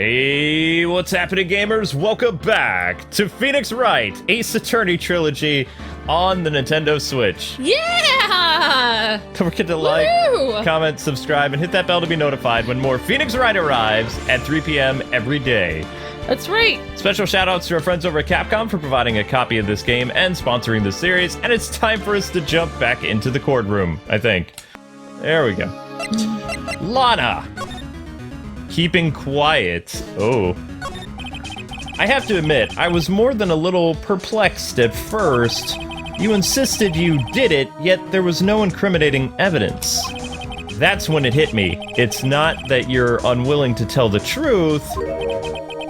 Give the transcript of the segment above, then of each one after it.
Hey, what's happening, gamers? Welcome back to Phoenix Wright, Ace Attorney Trilogy on the Nintendo Switch. Yeah! Don't forget to like, comment, subscribe, and hit that bell to be notified when more Phoenix Wright arrives at 3 p.m. every day. That's right. Special shoutouts to our friends over at Capcom for providing a copy of this game and sponsoring the series, and it's time for us to jump back into the courtroom, I think. There we go. Lana! Keeping quiet. Oh. I have to admit, I was more than a little perplexed at first. You insisted you did it, yet there was no incriminating evidence. That's when it hit me. It's not that you're unwilling to tell the truth,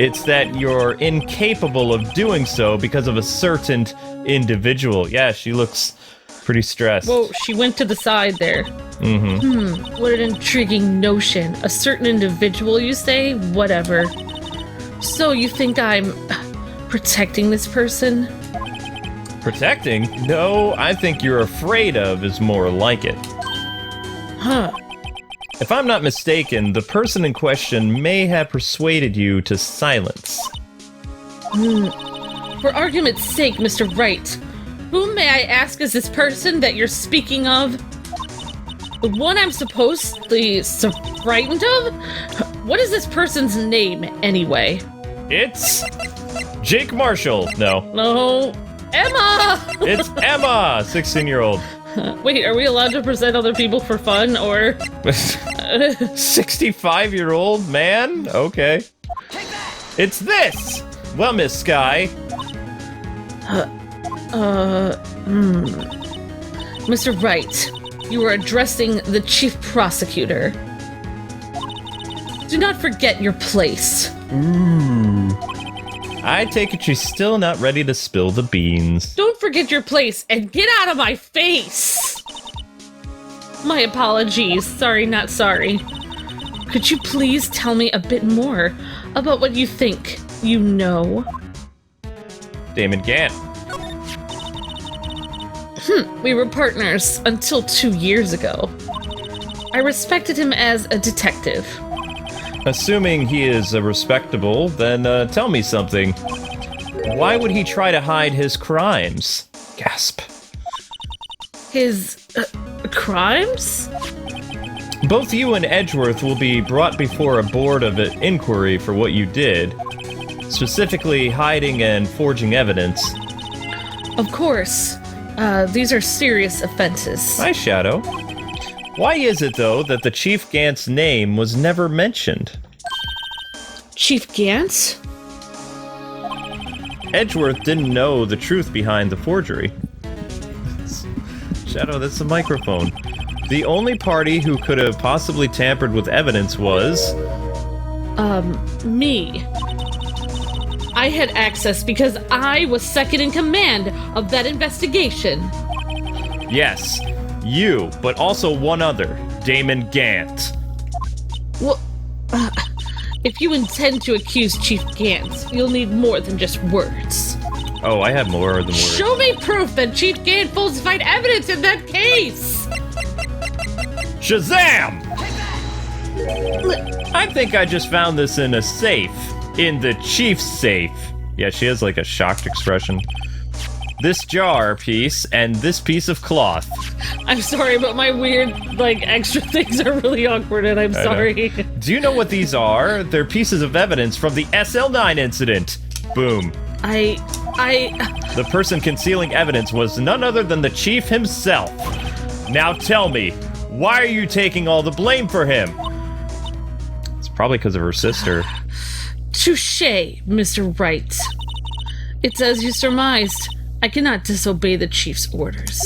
it's that you're incapable of doing so because of a certain individual. Yeah, she looks pretty stressed. Whoa, she went to the side there. What an intriguing notion. A certain individual, you say? Whatever. So you think I'm protecting this person? Protecting? No, I think you're afraid of is more like it. Huh. If I'm not mistaken, the person in question may have persuaded you to silence. For argument's sake, Mr. Wright, whom may I ask is this person that you're speaking of? The one I'm supposedly so frightened of? What is this person's name, anyway? It's Jake Marshall. No. No. Emma! It's Emma, 16-year-old. Wait, are we allowed to present other people for fun, or? 65-year-old man? Okay. It's this! Well, Miss Skye. Mr. Wright, you are addressing the chief prosecutor. Do not forget your place. I take it she's still not ready to spill the beans. Don't forget your place and get out of my face! My apologies. Sorry, not sorry. Could you please tell me a bit more about what you think you know? Damon Gant. We were partners until 2 years ago. I respected him as a detective. Assuming he is respectable, then tell me something. Why would he try to hide his crimes? Gasp. His crimes? Both you and Edgeworth will be brought before a board of inquiry for what you did, specifically hiding and forging evidence. Of course. These are serious offenses. Hi, Shadow. Why is it, though, that the Chief Gant's name was never mentioned? Chief Gant? Edgeworth didn't know the truth behind the forgery. Shadow, that's the microphone. The only party who could have possibly tampered with evidence was... me. I had access because I was second in command of that investigation. Yes, you, but also one other, Damon Gant. Well, if you intend to accuse Chief Gant, you'll need more than just words. Oh, I have more than words. Show me proof that Chief Gant falsified evidence in that case! Shazam! I think I just found this in a safe. In the Chief's safe. Yeah, she has like a shocked expression. This jar piece and this piece of cloth. I'm sorry, but my weird, extra things are really awkward, and I'm sorry. Do you know what these are? They're pieces of evidence from the SL9 incident. Boom. The person concealing evidence was none other than the Chief himself. Now tell me, why are you taking all the blame for him? It's probably because of her sister. Touché, Mr. Wright. It's as you surmised. I cannot disobey the Chief's orders.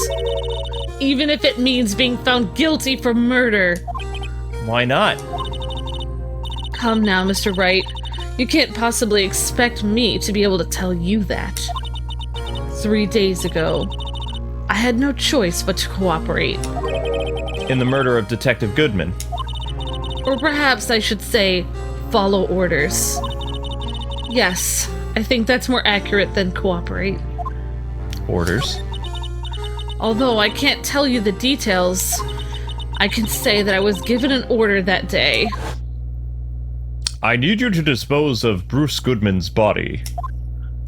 Even if it means being found guilty for murder. Why not? Come now, Mr. Wright. You can't possibly expect me to be able to tell you that. 3 days ago, I had no choice but to cooperate. In the murder of Detective Goodman. Or perhaps I should say, follow orders. Yes, I think that's more accurate than cooperate. Orders? Although I can't tell you the details, I can say that I was given an order that day. I need you to dispose of Bruce Goodman's body.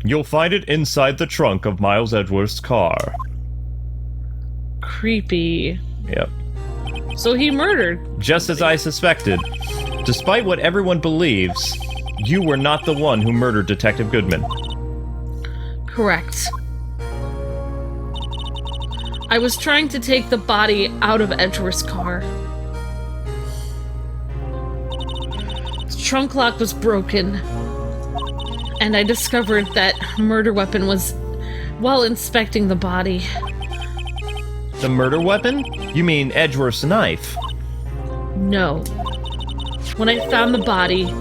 You'll find it inside the trunk of Miles Edgeworth's car. Creepy. Yep. So he murdered. Just as I suspected. Despite what everyone believes, you were not the one who murdered Detective Goodman. Correct. I was trying to take the body out of Edgeworth's car. The trunk lock was broken, and I discovered that murder weapon was while inspecting the body. The murder weapon? You mean Edgeworth's knife? No. When I found the body,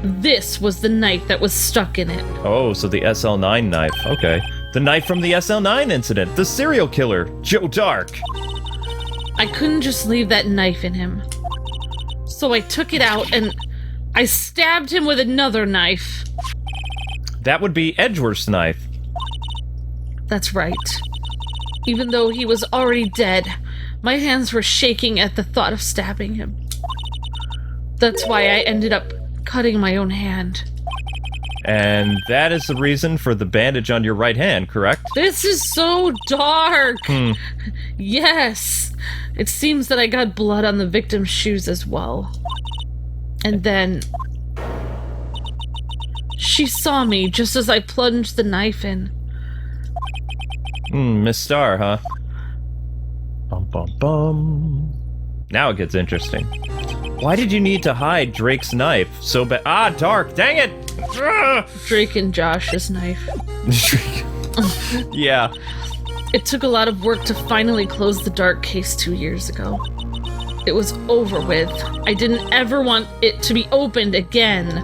this was the knife that was stuck in it. Oh, so the SL9 knife. Okay. The knife from the SL9 incident. The serial killer, Joe Dark. I couldn't just leave that knife in him. So I took it out and I stabbed him with another knife. That would be Edgeworth's knife. That's right. Even though he was already dead, my hands were shaking at the thought of stabbing him. That's why I ended up cutting my own hand. And that is the reason for the bandage on your right hand, correct? This is so dark! Yes! It seems that I got blood on the victim's shoes as well. And then... she saw me just as I plunged the knife in. Miss Starr, huh? Bum bum bum. Now it gets interesting. Why did you need to hide Drake's knife so bad? Ah, Dark, dang it! Drake and Josh's knife. Yeah. It took a lot of work to finally close the Dark case 2 years ago. It was over with. I didn't ever want it to be opened again.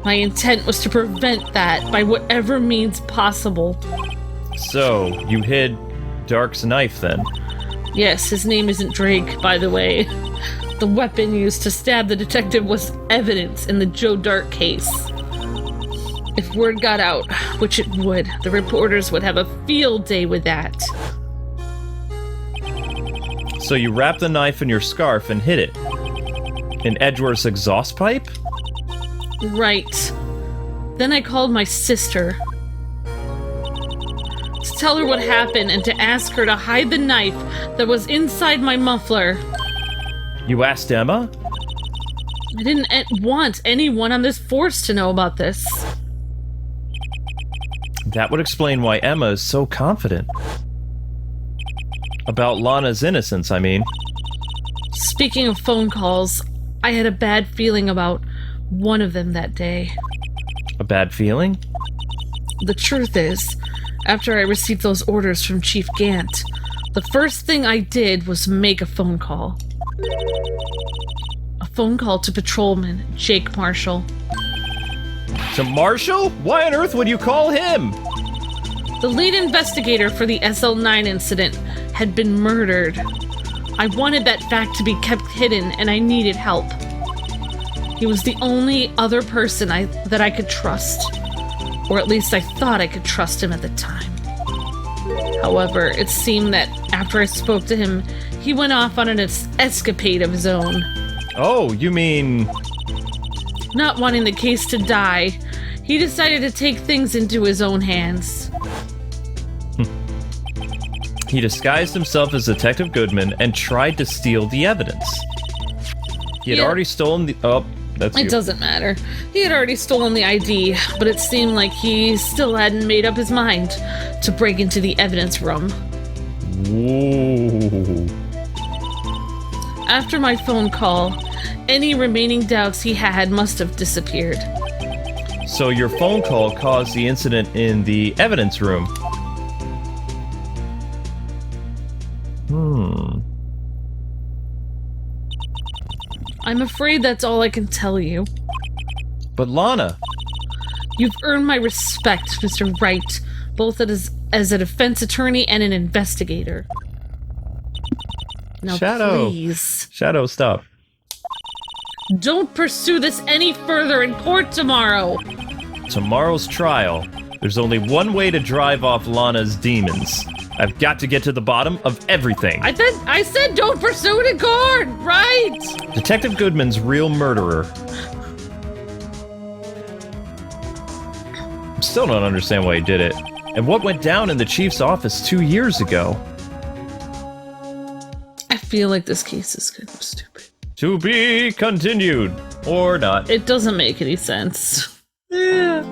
My intent was to prevent that by whatever means possible. So, you hid Dark's knife then? Yes, his name isn't Drake, by the way. The weapon used to stab the detective was evidence in the Joe Dark case. If word got out, which it would, the reporters would have a field day with that. So you wrapped the knife in your scarf and hid it? In Edgeworth's exhaust pipe? Right. Then I called my sister to tell her what happened and to ask her to hide the knife that was inside my muffler. You asked Emma? I didn't want anyone on this force to know about this. That would explain why Emma is so confident. About Lana's innocence, I mean. Speaking of phone calls, I had a bad feeling about one of them that day. A bad feeling? The truth is, after I received those orders from Chief Gant, the first thing I did was make a phone call. A phone call to Patrolman Jake Marshall. To Marshall? Why on earth would you call him? The lead investigator for the SL9 incident had been murdered. I wanted that fact to be kept hidden, and I needed help. He was the only other person that I could trust. Or at least I thought I could trust him at the time. However, it seemed that after I spoke to him, he went off on an escapade of his own. Oh, you mean... Not wanting the case to die, he decided to take things into his own hands. He disguised himself as Detective Goodman and tried to steal the evidence. He had already stolen the... Oh, that's you. It doesn't matter. He had already stolen the ID, but it seemed like he still hadn't made up his mind to break into the evidence room. Whoa. After my phone call, any remaining doubts he had must have disappeared. So your phone call caused the incident in the evidence room. I'm afraid that's all I can tell you. But Lana... You've earned my respect, Mr. Wright, both as a defense attorney and an investigator. Now, Shadow. please. Shadow, stop. Don't pursue this any further in court tomorrow. Tomorrow's trial. There's only one way to drive off Lana's demons. I've got to get to the bottom of everything. I said don't pursue it in court, right? Detective Goodman's real murderer. Still don't understand why he did it. And what went down in the chief's office 2 years ago? I feel like this case is kind of stupid. To be continued. Or not. It doesn't make any sense. Yeah.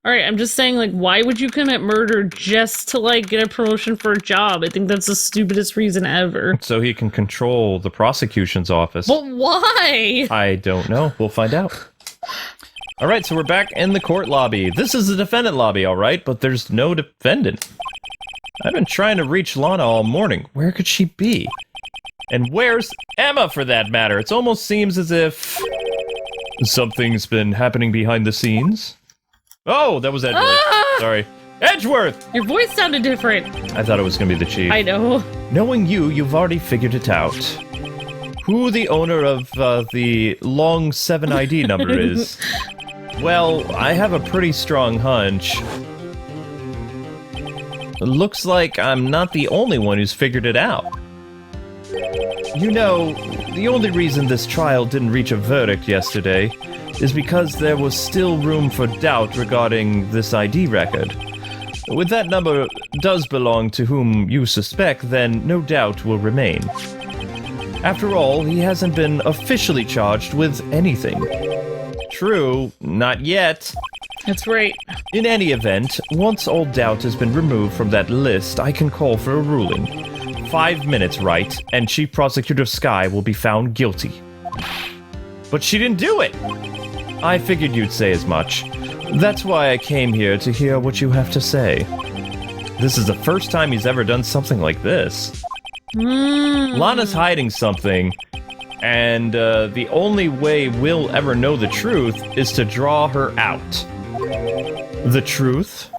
Alright, I'm just saying, like, why would you commit murder just to, like, get a promotion for a job? I think that's the stupidest reason ever. So he can control the prosecution's office. But why? I don't know. We'll find out. Alright, so we're back in the court lobby. This is the defendant lobby, alright, but there's no defendant. I've been trying to reach Lana all morning. Where could she be? And where's Emma, for that matter? It almost seems as if something's been happening behind the scenes. Oh, that was Edgeworth. Ah! Sorry. Edgeworth! Your voice sounded different. I thought it was going to be the chief. I know. Knowing you've already figured it out. Who the owner of the long 7 ID number is? Well, I have a pretty strong hunch. Looks like I'm not the only one who's figured it out. You know, the only reason this trial didn't reach a verdict yesterday is because there was still room for doubt regarding this ID record. With that number does belong to whom you suspect, then no doubt will remain. After all, he hasn't been officially charged with anything. True, not yet. That's right. In any event, once all doubt has been removed from that list, I can call for a ruling. 5 minutes, right, and Chief Prosecutor Skye will be found guilty. But she didn't do it! I figured you'd say as much. That's why I came here to hear what you have to say. This is the first time he's ever done something like this. Lana's hiding something, and the only way we'll ever know the truth is to draw her out. The truth?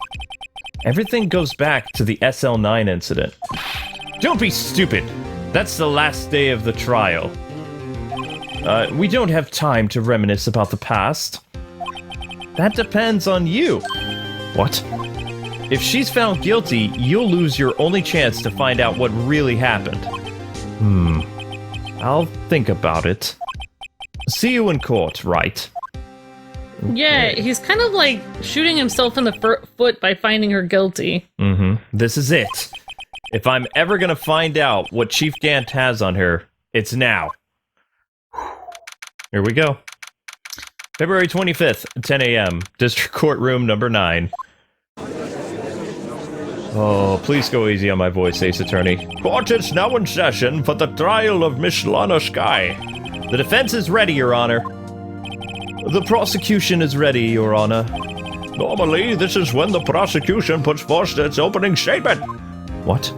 Everything goes back to the SL9 incident. Don't be stupid! That's the last day of the trial. We don't have time to reminisce about the past. That depends on you. What? If she's found guilty, you'll lose your only chance to find out what really happened. I'll think about it. See you in court, right? Yeah, he's kind of like shooting himself in the foot by finding her guilty. This is it. If I'm ever gonna find out what Chief Gant has on her, it's now. Here we go. February 25th, 10 a.m., District Courtroom number 9. Oh, please go easy on my voice, Ace Attorney. Court is now in session for the trial of Miss Lana Skye. The defense is ready, Your Honor. The prosecution is ready, Your Honor. Normally, this is when the prosecution puts forth its opening statement. What?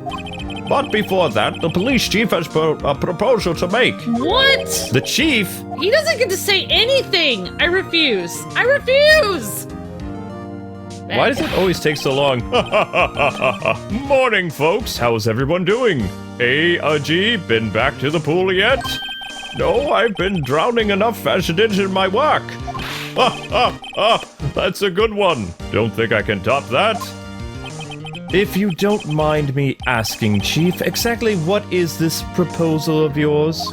But before that, the police chief has a proposal to make. What? The chief? He doesn't get to say anything! I refuse! I refuse! Why does it always take so long? Morning, folks. How's everyone doing? A.G. been back to the pool yet? No, I've been drowning enough as it is in my work. That's a good one. Don't think I can top that. If you don't mind me asking, Chief, exactly what is this proposal of yours?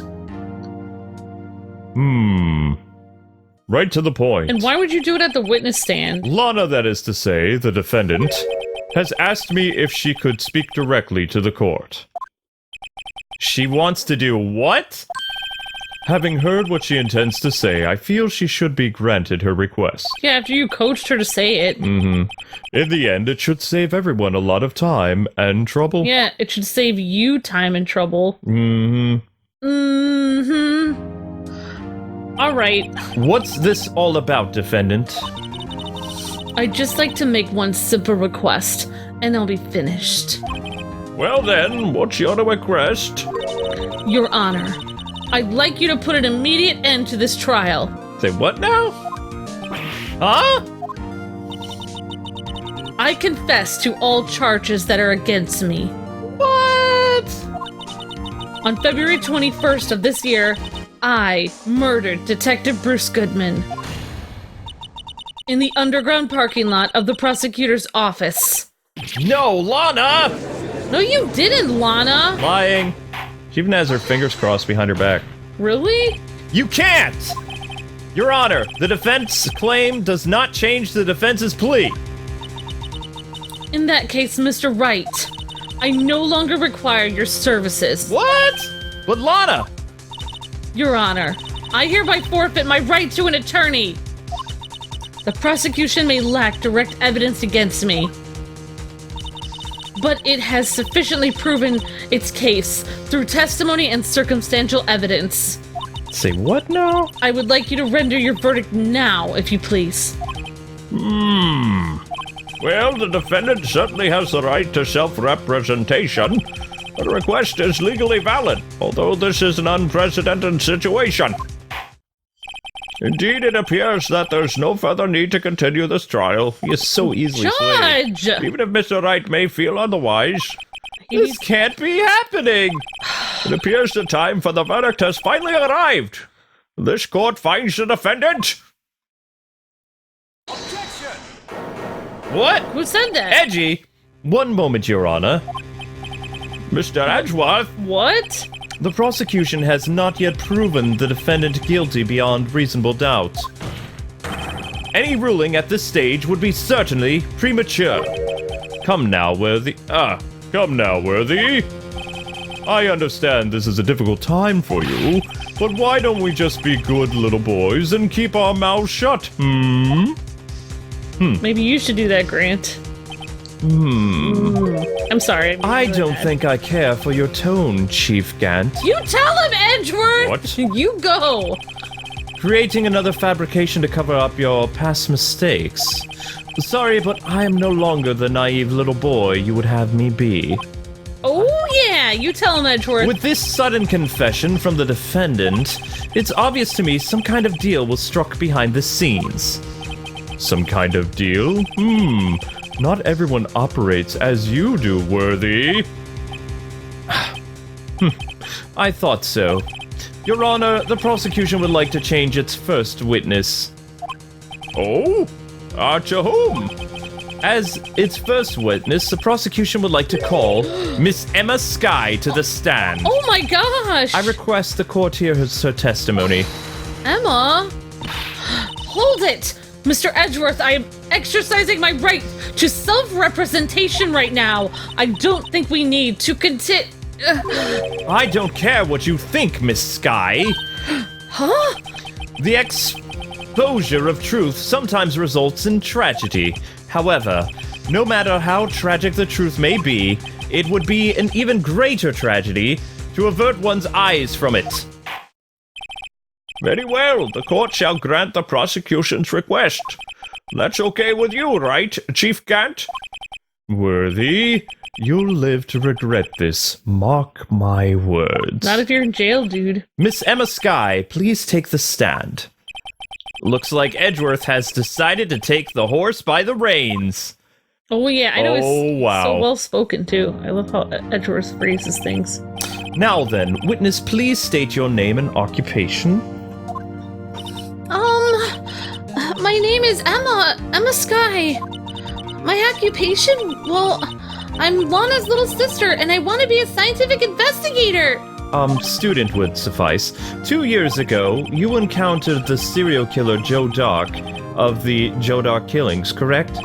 Right to the point. And why would you do it at the witness stand? Lana, that is to say, the defendant, has asked me if she could speak directly to the court. She wants to do what? Having heard what she intends to say, I feel she should be granted her request. Yeah, after you coached her to say it. In the end, it should save everyone a lot of time and trouble. Yeah, it should save you time and trouble. Alright. What's this all about, defendant? I'd just like to make one simple request, and I'll be finished. Well then, what's your request? Your Honor, I'd like you to put an immediate end to this trial. Say what now? Huh? I confess to all charges that are against me. What? On February 21st of this year, I murdered Detective Bruce Goodman in the underground parking lot of the prosecutor's office. No, Lana! No, you didn't, Lana! Lying. She even has her fingers crossed behind her back. Really? You can't! Your Honor, the defense claim does not change the defense's plea. In that case, Mr. Wright, I no longer require your services. What? But Lana! Your Honor, I hereby forfeit my right to an attorney. The prosecution may lack direct evidence against me, but it has sufficiently proven its case through testimony and circumstantial evidence. Say what now? I would like you to render your verdict now, if you please. Well, the defendant certainly has the right to self-representation. The request is legally valid, although this is an unprecedented situation. Indeed, it appears that there's no further need to continue this trial. He is so easily swayed. Judge! Even if Mr. Wright may feel otherwise, this can't be happening. It appears the time for the verdict has finally arrived. This court finds the defendant. Objection! What? Who said that? Edgy? One moment, Your Honor. Mr. Edgeworth, What? the prosecution has not yet proven the defendant guilty beyond reasonable doubt. Any ruling at this stage would be certainly premature. Come now, Worthy. I understand this is a difficult time for you, but why don't we just be good little boys and keep our mouths shut, Maybe you should do that, Grant. I'm sorry. I don't think I care for your tone, Chief Gant. You tell him, Edgeworth! What? You go! Creating another fabrication to cover up your past mistakes. Sorry, but I am no longer the naive little boy you would have me be. Oh, yeah! You tell him, Edgeworth. With this sudden confession from the defendant, it's obvious to me some kind of deal was struck behind the scenes. Some kind of deal? Not everyone operates as you do, Worthy. I thought so. Your Honor, the prosecution would like to change its first witness. Oh? To whom? As its first witness, the prosecution would like to call Miss Emma Skye to the stand. Oh my gosh! I request the court hear her testimony. Emma? Hold it! Mr. Edgeworth, I am exercising my right to self-representation right now. I don't think we need to I don't care what you think, Miss Skye. Huh? The exposure of truth sometimes results in tragedy. However, no matter how tragic the truth may be, it would be an even greater tragedy to avert one's eyes from it. Very well, the court shall grant the prosecution's request. That's okay with you, right, Chief Gant? Worthy, you'll live to regret this. Mark my words. Not if you're in jail, dude. Miss Emma Skye, please take the stand. Looks like Edgeworth has decided to take the horse by the reins. Oh yeah, I know he's wow. so well spoken too. I love how Edgeworth phrases things. Now then, witness, please state your name and occupation. My name is Emma Skye. My occupation? Well, I'm Lana's little sister, and I want to be a scientific investigator. Student would suffice. 2 years ago, you encountered the serial killer Joe Dark of the Joe Dark killings, correct?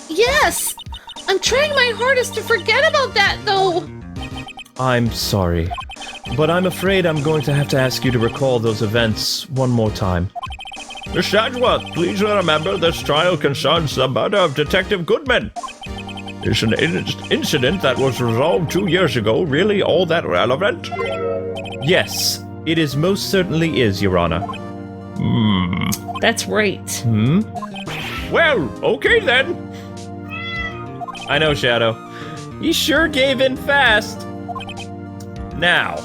Yes. I'm trying my hardest to forget about that, though. I'm sorry, but I'm afraid I'm going to have to ask you to recall those events one more time. Miss Edgeworth, please remember this trial concerns the murder of Detective Goodman. Is an incident that was resolved 2 years ago really all that relevant? Yes, it is most certainly is, Your Honor. That's right. Well, okay then. I know, Shadow. He sure gave in fast. Now,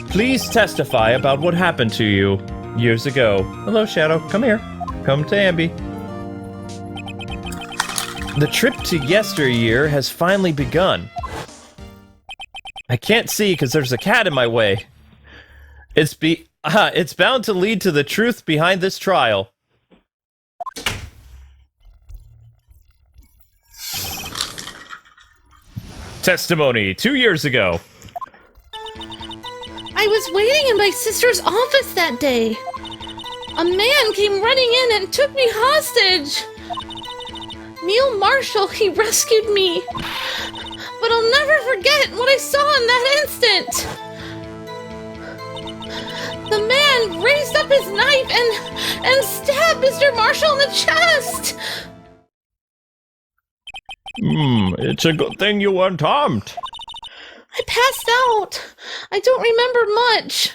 please testify about what happened to you years ago. Hello, Shadow. Come here. Come to Ambi. The trip to yesteryear has finally begun. I can't see because there's a cat in my way. It's bound to lead to the truth behind this trial. Testimony 2 years ago. I was waiting in my sister's office that day. A man came running in and took me hostage. Neil Marshall, he rescued me. But I'll never forget what I saw in that instant. The man raised up his knife and stabbed Mr. Marshall in the chest. It's a good thing you weren't harmed. I passed out. I don't remember much.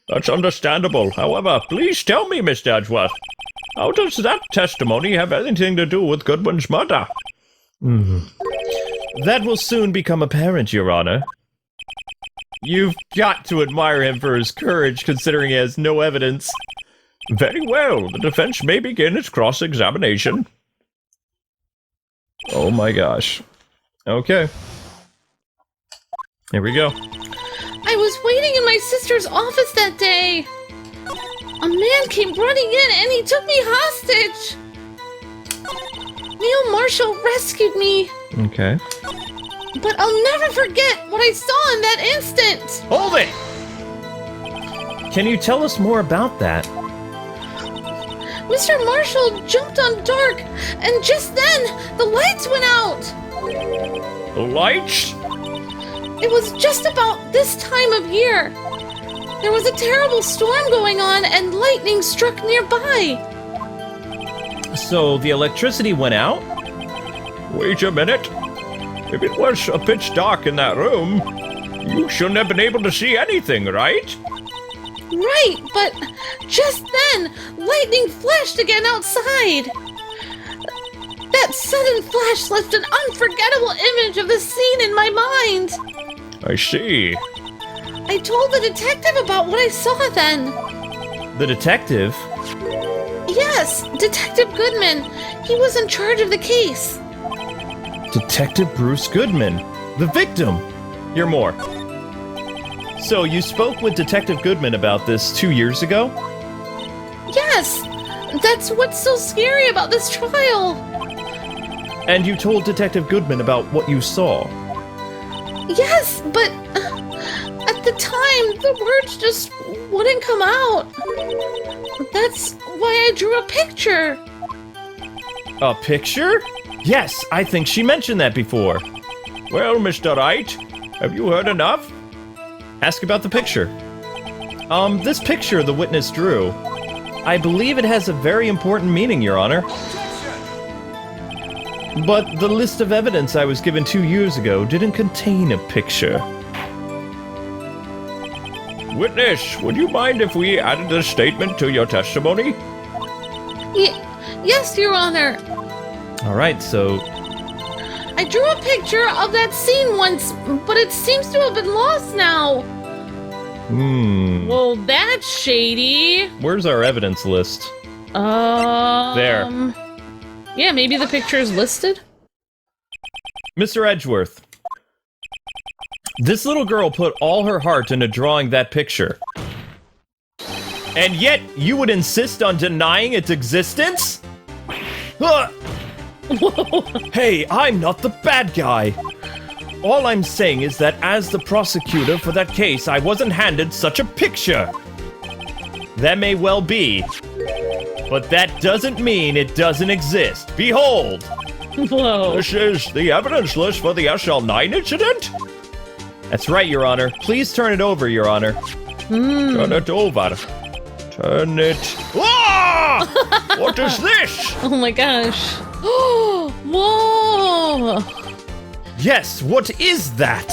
That's understandable. However, please tell me, Mr. Edgeworth, how does that testimony have anything to do with Goodwin's murder? That will soon become apparent, Your Honor. You've got to admire him for his courage, considering he has no evidence. Very well. The defense may begin its cross-examination. Oh my gosh. Okay. Here we go. I was waiting in my sister's office that day. A man came running in and he took me hostage. Neil Marshall rescued me. Okay. But I'll never forget what I saw in that instant. Hold it! Can you tell us more about that? Mr. Marshall jumped on Dark, and just then, the lights went out. The lights? It was just about this time of year. There was a terrible storm going on, and lightning struck nearby. So the electricity went out? Wait a minute. If it was a pitch dark in that room, you shouldn't have been able to see anything, right? Right, but just then, lightning flashed again outside. That sudden flash left an unforgettable image of the scene in my mind. I see. I told the detective about what I saw then. The detective? Yes, Detective Goodman. He was in charge of the case. Detective Bruce Goodman, the victim. Hear more. So you spoke with Detective Goodman about this 2 years ago? Yes, that's what's so scary about this trial. And you told Detective Goodman about what you saw? Yes, but at the time, the words just wouldn't come out. That's why I drew a picture. A picture? Yes, I think she mentioned that before. Well, Mr. Wright, have you heard enough? Ask about the picture. This picture the witness drew, I believe it has a very important meaning, Your Honor. But the list of evidence I was given 2 years ago didn't contain a picture. Witness, would you mind if we added a statement to your testimony? Yes, Your Honor. Alright, so... I drew a picture of that scene once, but it seems to have been lost now. Well, that's shady. Where's our evidence list? There. Yeah, maybe the picture is listed? Mr. Edgeworth. This little girl put all her heart into drawing that picture. And yet, you would insist on denying its existence? Huh. Hey, I'm not the bad guy. All I'm saying is that as the prosecutor for that case, I wasn't handed such a picture. That may well be, but that doesn't mean it doesn't exist. Behold! Whoa. This is the evidence list for the SL9 incident? That's right, Your Honor. Please turn it over, Your Honor. Turn it over. Turn it... Ah! What is this? Oh my gosh. Whoa! Yes, what is that?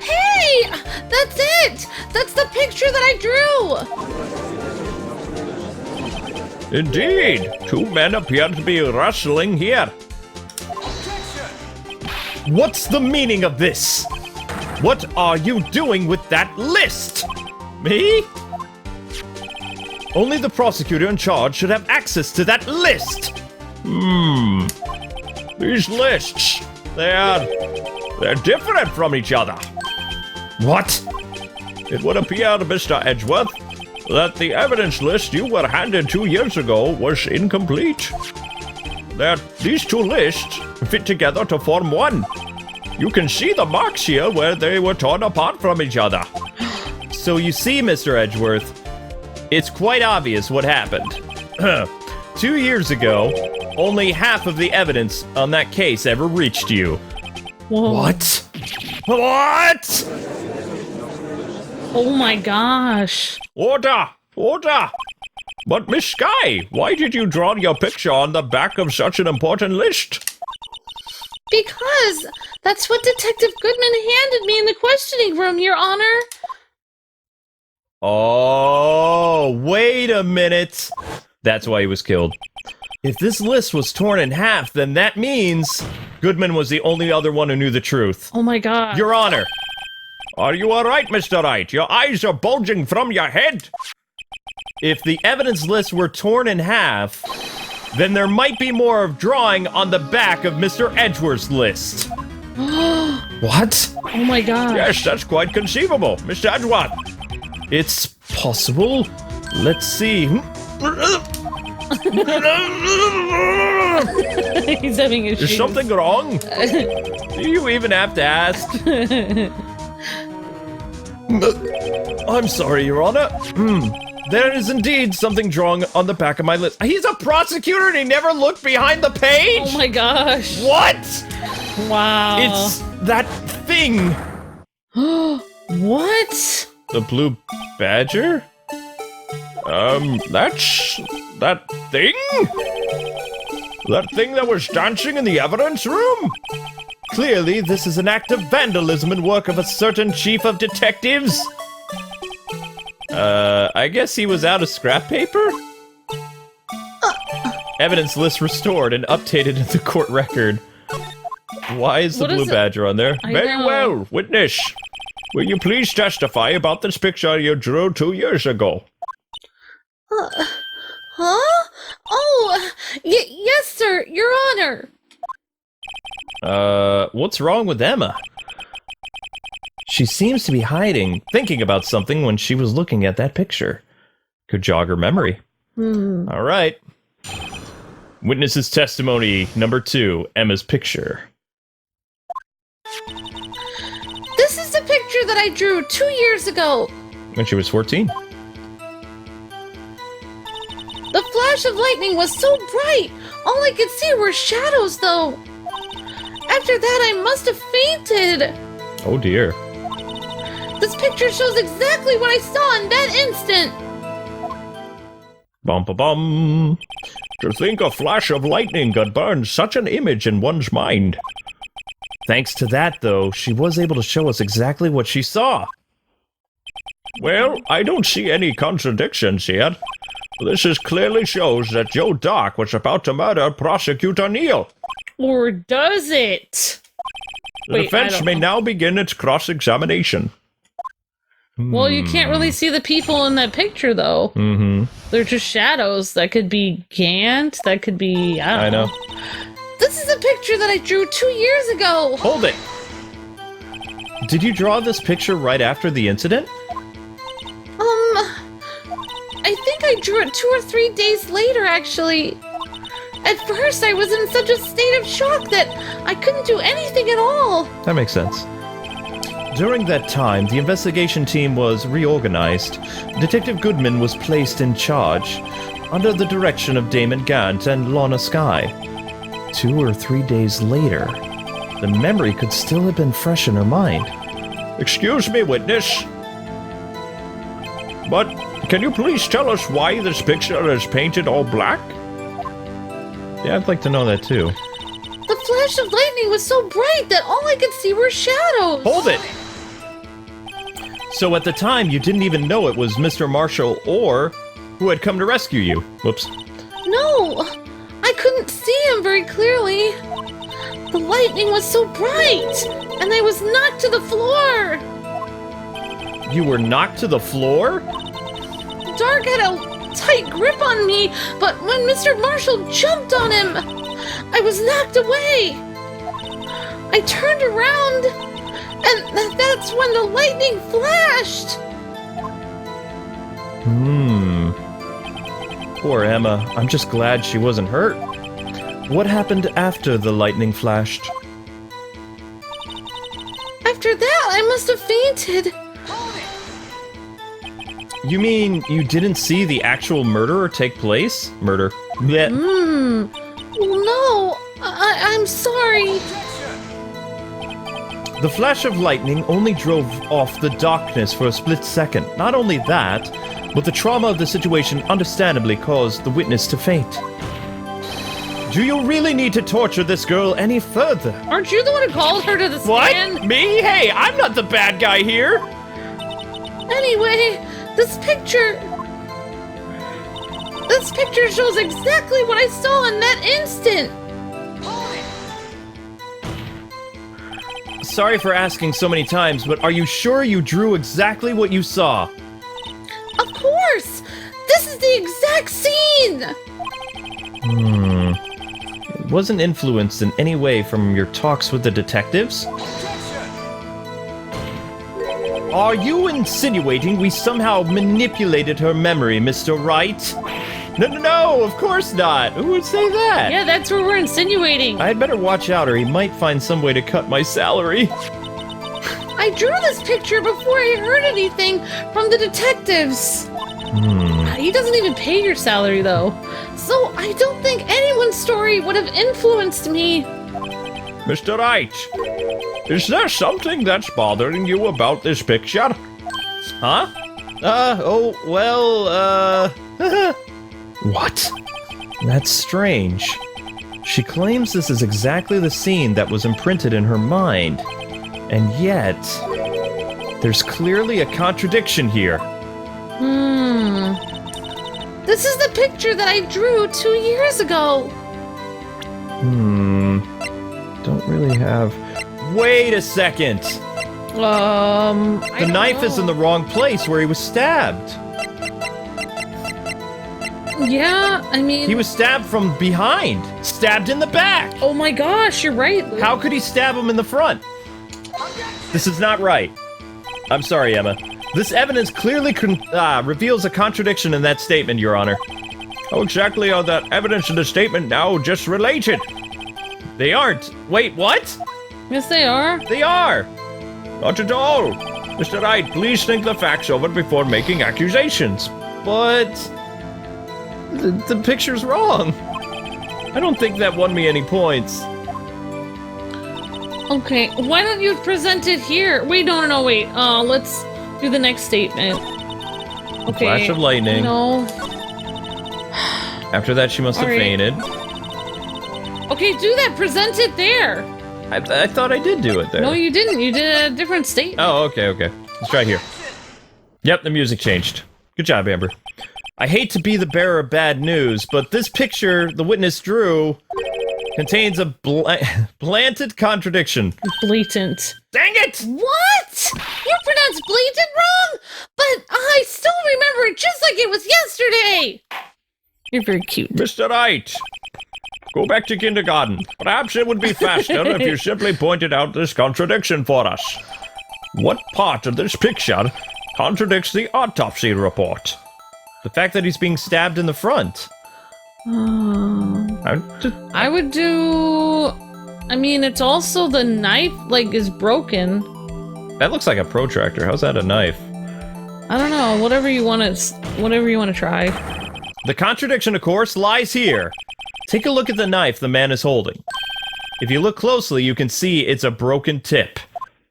Hey! That's it! That's the picture that I drew! Indeed. 2 men appear to be wrestling here. What's the meaning of this? What are you doing with that list? Me? Only the prosecutor in charge should have access to that list. These lists, they're different from each other. What? It would appear to Mr. Edgeworth that the evidence list you were handed 2 years ago was incomplete. That these 2 lists fit together to form one. You can see the marks here where they were torn apart from each other. So you see, Mr. Edgeworth, it's quite obvious what happened. 2 years ago, only half of the evidence on that case ever reached you. Whoa. What? What? Oh my gosh. Order! Order! But Miss Skye, why did you draw your picture on the back of such an important list? Because that's what Detective Goodman handed me in the questioning room, Your Honor. Oh, wait a minute. That's why he was killed. If this list was torn in half, then that means Goodman was the only other one who knew the truth. Oh my god. Your Honor. Are you alright, Mr. Wright? Your eyes are bulging from your head. If the evidence list were torn in half, then there might be more of drawing on the back of Mr. Edgeworth's list. What? Oh my god. Yes, that's quite conceivable, Mr. Edgeworth. It's possible. Let's see. He's having issues. Is something wrong? Do you even have to ask? I'm sorry, Your Honor. There is indeed something drawn on the back of my list. He's a prosecutor and he never looked behind the page? Oh my gosh. What? Wow. It's that thing. What? The blue badger? That's that thing? That thing that was dancing in the evidence room? Clearly, this is an act of vandalism and work of a certain chief of detectives. I guess he was out of scrap paper? Evidence list restored and updated in the court record. Why is the blue badger on there? Very well, witness. Will you please testify about this picture you drew 2 years ago? Huh? Oh, yes, sir, Your Honor. What's wrong with Emma? She seems to be hiding, thinking about something when she was looking at that picture. Could jog her memory. All right. Witness's testimony number 2, Emma's picture. This is the picture that I drew 2 years ago. When she was 14. The flash of lightning was so bright. All I could see were shadows, though. After that, I must have fainted. Oh dear. This picture shows exactly what I saw in that instant. Bum ba bum. To think a flash of lightning could burn such an image in one's mind. Thanks to that, though, she was able to show us exactly what she saw. Well, I don't see any contradictions here. This clearly shows that Joe Dark was about to murder Prosecutor Neal. Or does it? The defense may now begin its cross-examination. Well, you can't really see the people in that picture, though. They're just shadows. That could be Gant. That could be... I don't know. This is a picture that I drew 2 years ago. Hold it. Did you draw this picture right after the incident? I think I drew it 2 or 3 days later, actually. At first, I was in such a state of shock that I couldn't do anything at all. That makes sense. During that time, the investigation team was reorganized. Detective Goodman was placed in charge, under the direction of Damon Gant and Lorna Skye. 2 or 3 days later, the memory could still have been fresh in her mind. Excuse me, witness. But can you please tell us why this picture is painted all black? Yeah, I'd like to know that too. The flash of lightning was so bright that all I could see were shadows. Hold it! So at the time, you didn't even know it was Mr. Marshall or who had come to rescue you. Whoops. No, I couldn't see him very clearly. The lightning was so bright, and I was knocked to the floor. You were knocked to the floor? Dark had a tight grip on me, but when Mr. Marshall jumped on him, I was knocked away. I turned around, and that's when the lightning flashed. Poor Emma. I'm just glad she wasn't hurt. What happened after the lightning flashed? must have fainted. You mean you didn't see the actual murder take place? Murder. Yeah. Well, no. I'm sorry. The flash of lightning only drove off the darkness for a split second. Not only that, but the trauma of the situation understandably caused the witness to faint. Do you really need to torture this girl any further? Aren't you the one who called her to the stand? What? Me? Hey, I'm not the bad guy here! Anyway, this picture shows exactly what I saw in that instant. Sorry for asking so many times, but are you sure you drew exactly what you saw? Of course! This is the exact scene! It wasn't influenced in any way from your talks with the detectives? Are you insinuating we somehow manipulated her memory, Mr. Wright? No, of course not. Who would say that? Yeah, that's what we're insinuating. I'd better watch out or he might find some way to cut my salary. I drew this picture before I heard anything from the detectives. He doesn't even pay your salary, though. So I don't think anyone's story would have influenced me. Mr. Wright, is there something that's bothering you about this picture? Huh? What? That's strange. She claims this is exactly the scene that was imprinted in her mind. And yet, there's clearly a contradiction here. This is the picture that I drew 2 years ago. Don't really have... Wait a second! The knife is in the wrong place where he was stabbed. Yeah, I mean... He was stabbed from behind. Stabbed in the back. Oh my gosh, you're right, Luke. How could he stab him in the front? This is not right. I'm sorry, Emma. This evidence clearly reveals a contradiction in that statement, Your Honor. How exactly are that evidence and the statement now just related? They aren't. Wait, what? Yes, they are. They are. Not at all. Mr. Wright, please think the facts over before making accusations. But... The picture's wrong. I don't think that won me any points. Okay, why don't you present it here? Wait, no, wait. Let's do the next statement. Okay. Flash of lightning. No. After that, she must have fainted. Okay, do that. Present it there. I thought I did do it there. No, you didn't. You did a different statement. Oh, okay. Let's try here. Yep, the music changed. Good job, Amber. I hate to be the bearer of bad news, but this picture the witness drew contains a blatant contradiction. Blatant. Dang it! What? You pronounced blatant wrong? But I still remember it just like it was yesterday. You're very cute. Mr. Wright, go back to kindergarten. Perhaps it would be faster if you simply pointed out this contradiction for us. What part of this picture contradicts the autopsy report? The fact that he's being stabbed in the front. I would do... I mean, it's also the knife, like, is broken. That looks like a protractor. How's that a knife? I don't know. Whatever you want to try. The contradiction, of course, lies here. Take a look at the knife the man is holding. If you look closely, you can see it's a broken tip.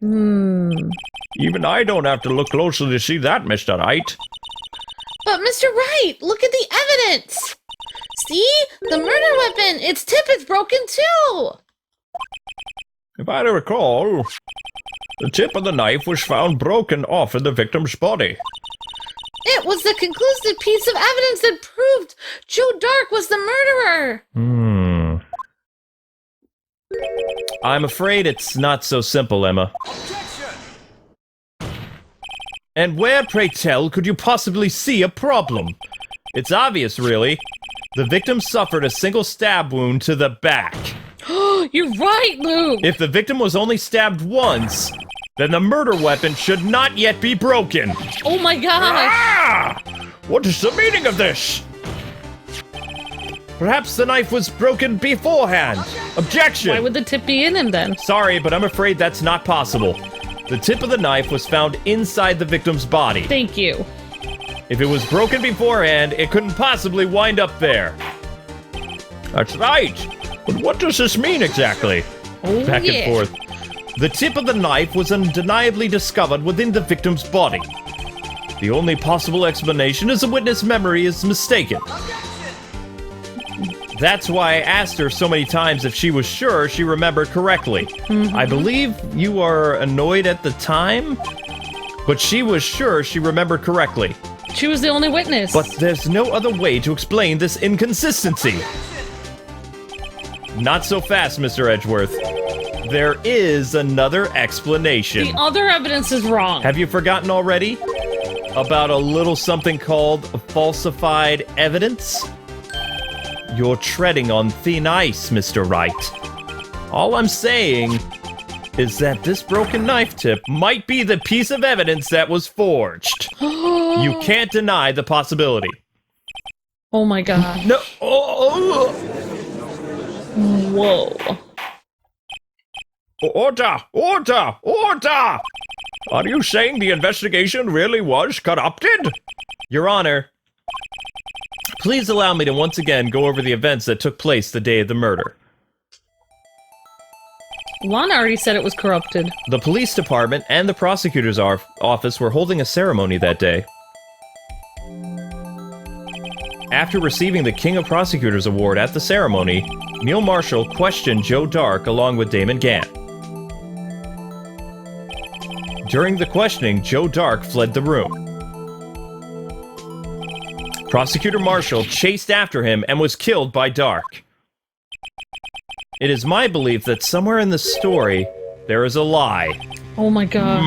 Even I don't have to look closely to see that, Mr. Wright. But Mr. Wright, look at the evidence! See? The murder weapon! Its tip is broken too! If I recall, the tip of the knife was found broken off in the victim's body. It was the conclusive piece of evidence that proved Joe Dark was the murderer! I'm afraid it's not so simple, Emma. And where, pray tell, could you possibly see a problem? It's obvious, really. The victim suffered a single stab wound to the back. You're right, Luke! If the victim was only stabbed once, then the murder weapon should not yet be broken. Oh my gosh! What is the meaning of this? Perhaps the knife was broken beforehand. Objection! Why would the tip be in him then? Sorry, but I'm afraid that's not possible. The tip of the knife was found inside the victim's body. Thank you. If it was broken beforehand, it couldn't possibly wind up there. That's right. But what does this mean exactly? Oh, Back and forth. The tip of the knife was undeniably discovered within the victim's body. The only possible explanation is the witness' memory is mistaken. That's why I asked her so many times if she was sure she remembered correctly. I believe you are annoyed at the time, but she was sure she remembered correctly. She was the only witness. But there's no other way to explain this inconsistency. Not so fast, Mr. Edgeworth. There is another explanation. The other evidence is wrong. Have you forgotten already about a little something called falsified evidence? You're treading on thin ice, Mr. Wright. All I'm saying is that this broken knife tip might be the piece of evidence that was forged. You can't deny the possibility. Oh my god. No. Whoa. Order! Order! Order! Are you saying the investigation really was corrupted? Your Honor, please allow me to once again go over the events that took place the day of the murder. Lana already said it was corrupted. The police department and the prosecutor's office were holding a ceremony that day. After receiving the King of Prosecutors Award at the ceremony, Neil Marshall questioned Joe Dark along with Damon Gant. During the questioning, Joe Dark fled the room. Prosecutor Marshall chased after him and was killed by Dark. It is my belief that somewhere in the story, there is a lie. Oh my god.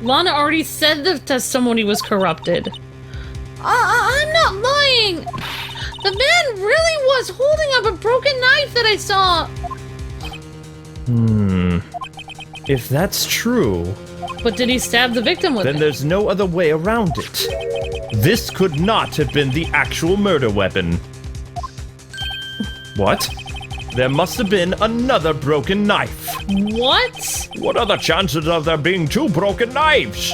Lana already said the testimony was corrupted. I'm not lying! The man really was holding up a broken knife that I saw! If that's true... But did he stab the victim with then it? there's no other way around it. This could not have been the actual murder weapon. What? There must have been another broken knife. What? What are the chances of there being two broken knives?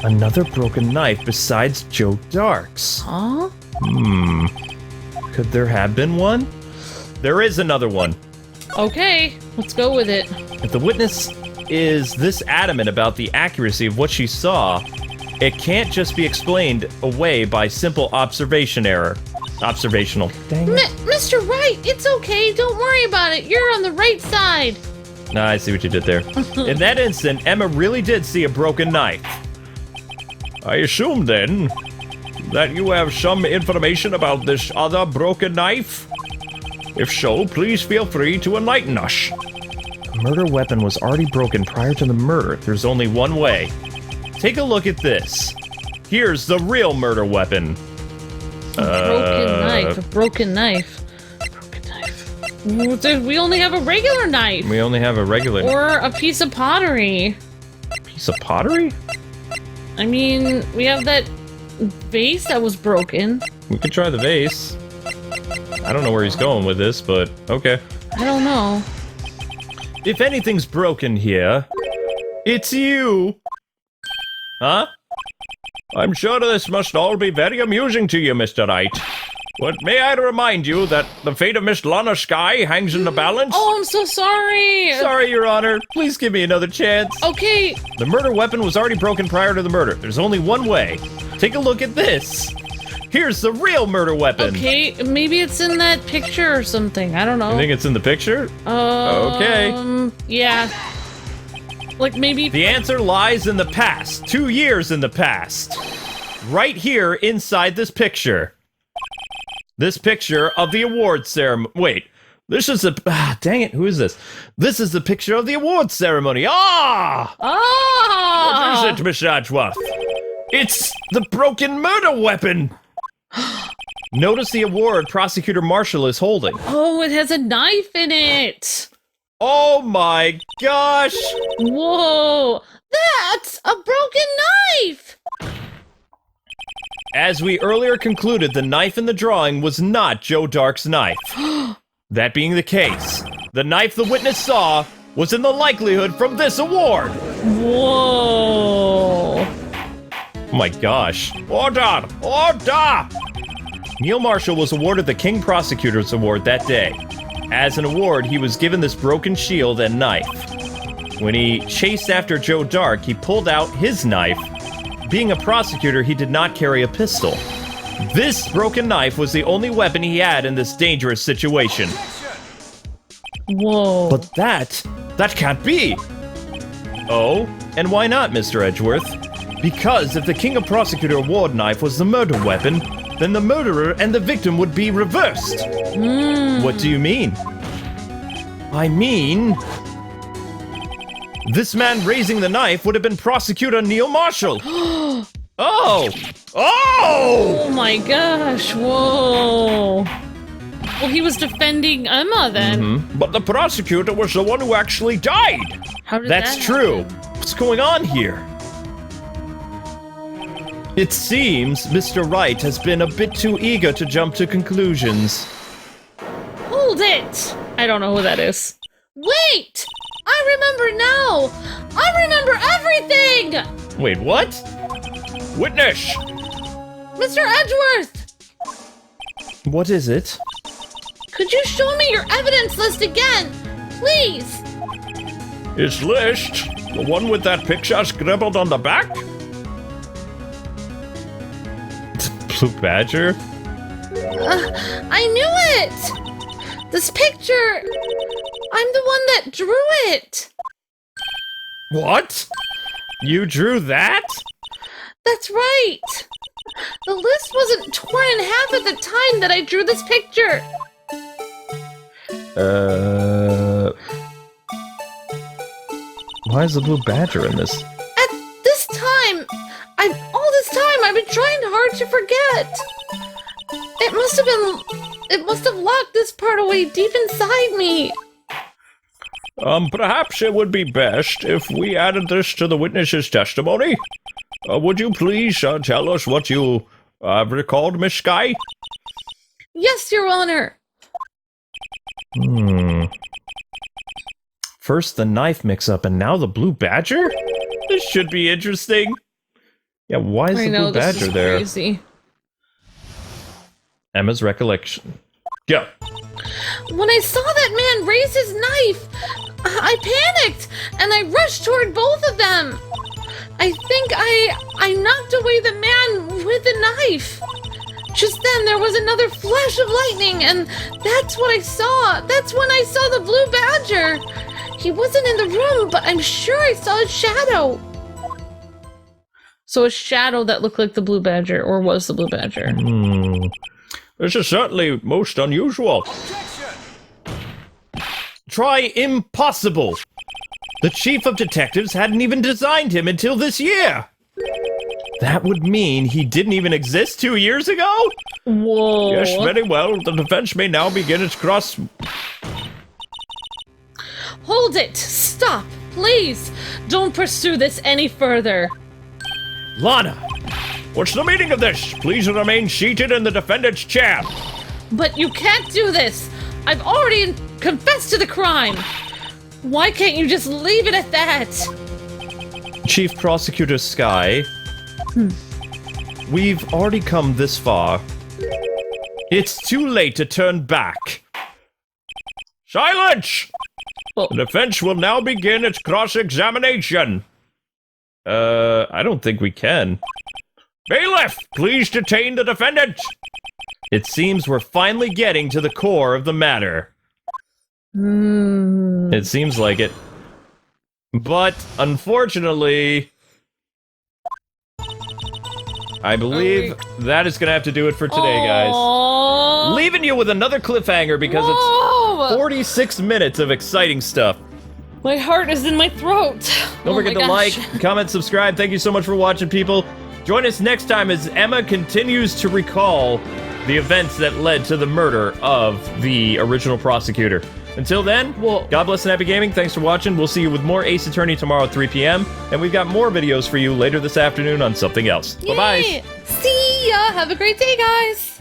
Another broken knife besides Joe Dark's. Huh? Could there have been one? There is another one. Okay, let's go with it. If the witness is this adamant about the accuracy of what she saw, it can't just be explained away by simple observation error. Observational. Dang it. Mr. Wright, it's okay. Don't worry about it. You're on the right side. Nah, I see what you did there. In that instant, Emma really did see a broken knife. I assume, then, that you have some information about this other broken knife? If so, please feel free to enlighten us. The murder weapon was already broken prior to the murder. There's only one way. Take a look at this. Here's the real murder weapon. A broken knife. We only have a regular knife. We only have a regular... Or a piece of pottery. Piece of pottery? I mean, we have that vase that was broken. We could try the vase. I don't know where he's going with this, but okay. I don't know. If anything's broken here, it's you. Huh? I'm sure this must all be very amusing to you, Mr. Wright. But may I remind you that the fate of Miss Lana Skye hangs in the balance? Oh, I'm so sorry. Sorry, Your Honor. Please give me another chance. Okay. The murder weapon was already broken prior to the murder. There's only one way. Take a look at this. Here's the real murder weapon. Okay, maybe it's in that picture or something. I don't know. You think it's in the picture? Okay. Yeah. Like maybe... The answer lies in the past. 2 years in the past. Right here inside this picture. This picture of the award ceremony. Wait. This is the... dang it. Who is this? This is the picture of the award ceremony. Ah! Ah! What is it, Miss Edgeworth? It's the broken murder weapon. Notice the award Prosecutor Marshall is holding. Oh, it has a knife in it. Oh my gosh. Whoa. That's a broken knife. As we earlier concluded, the knife in the drawing was not Joe Dark's knife. That being the case, the knife the witness saw was in the likelihood from this award. Whoa. Oh my gosh. Order! Order! Neil Marshall was awarded the King Prosecutor's Award that day. As an award, he was given this broken shield and knife. When he chased after Joe Dark, he pulled out his knife. Being a prosecutor, he did not carry a pistol. This broken knife was the only weapon he had in this dangerous situation. Whoa. But that can't be! Oh, and why not, Mr. Edgeworth? Because if the King of Prosecutor Award knife was the murder weapon, then the murderer and the victim would be reversed. What do you mean? I mean... this man raising the knife would have been Prosecutor Neil Marshall. Oh! Oh! Oh my gosh, whoa. Well, he was defending Emma then. But the prosecutor was the one who actually died. How did That's that true. happen? What's going on here? It seems Mr. Wright has been a bit too eager to jump to conclusions. Hold it! I don't know who that is. Wait! I remember now! I remember everything! Wait, what? Witness! Mr. Edgeworth! What is it? Could you show me your evidence list again? Please! His list? The one with that picture scribbled on the back? Blue Badger? I knew it! This picture! I'm the one that drew it! What? You drew that? That's right! The list wasn't torn in half at the time that I drew this picture! Why is the Blue Badger in this? At this time, all this time I've been trying hard to forget! It must have locked this part away deep inside me! Perhaps it would be best if we added this to the witness's testimony. Would you please tell us what you recalled, Miss Skye? Yes, Your Honor! First the knife mix-up and now the Blue Badger? This should be interesting. Yeah, why is the Blue Badger there? Crazy. Emma's recollection. Go. When I saw that man raise his knife, I panicked and I rushed toward both of them. I think I knocked away the man with the knife. Just then there was another flash of lightning and that's what I saw. That's when I saw the Blue Badger. He wasn't in the room, but I'm sure I saw his shadow. So a shadow that looked like the Blue Badger, or was the Blue Badger? This is certainly most unusual. Try impossible! The chief of detectives hadn't even designed him until this year! That would mean he didn't even exist 2 years ago? Whoa. Yes, very well. The defense may now begin its cross... Hold it! Stop! Please! Don't pursue this any further! Lana! What's the meaning of this? Please remain seated in the defendant's chair. But you can't do this! I've already confessed to the crime! Why can't you just leave it at that? Chief Prosecutor Skye, we've already come this far. It's too late to turn back. Silence! Well, The defense will now begin its cross-examination. I don't think we can. Bailiff, please detain the defendant! It seems we're finally getting to the core of the matter. It seems like it. But, unfortunately... I believe that is going to have to do it for today, guys. Leaving you with another cliffhanger because it's 46 minutes of exciting stuff. My heart is in my throat. Don't forget to like, comment, subscribe. Thank you so much for watching, people. Join us next time as Emma continues to recall the events that led to the murder of the original prosecutor. Until then, God bless and happy gaming. Thanks for watching. We'll see you with more Ace Attorney tomorrow at 3 p.m. And we've got more videos for you later this afternoon on something else. Bye-bye. See ya. Have a great day, guys.